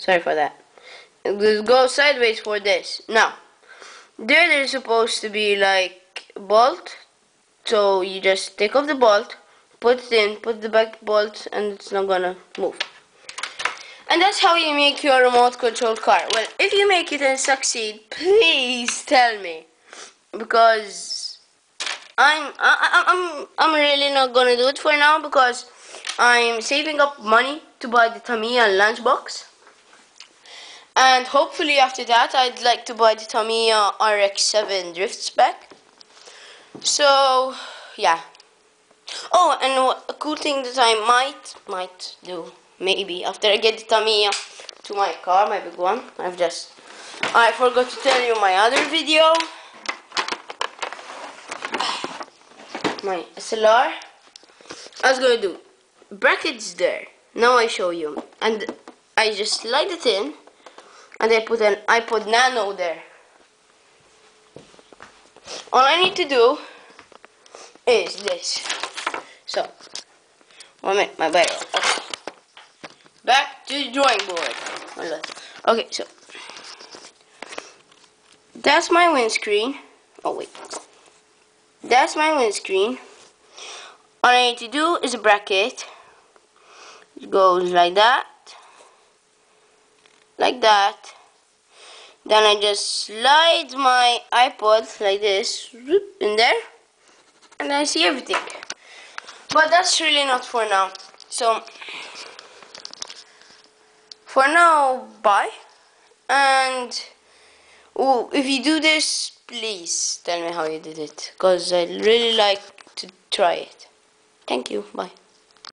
Sorry for that. Just go sideways for this. Now, there's supposed to be like a bolt. So you just take off the bolt, put it in, put the back bolt, and it's not gonna move. And that's how you make your remote control car. Well, if you make it and succeed, please tell me, because I'm really not gonna do it for now, because I'm saving up money to buy the Tamiya lunchbox, and hopefully after that I'd like to buy the Tamiya RX-7 drift spec. So yeah. Oh, and a cool thing that I might do, maybe after I get the Tamiya to my car, my big one. I forgot to tell you my other video. My SLR. I was gonna do brackets there. Now I show you, and I just slide it in, and I put an iPod Nano there. All I need to do is this. So, 1 minute, my barrel. Okay. Back to the drawing board. Okay, so that's my windscreen. Oh wait, that's my windscreen. All I need to do is a bracket. It goes like that, like that. Then I just slide my iPod like this in there, and I see everything. But that's really not for now. So for now, bye. And if you do this, please tell me how you did it, because I'd really like to try it. Thank you. Bye.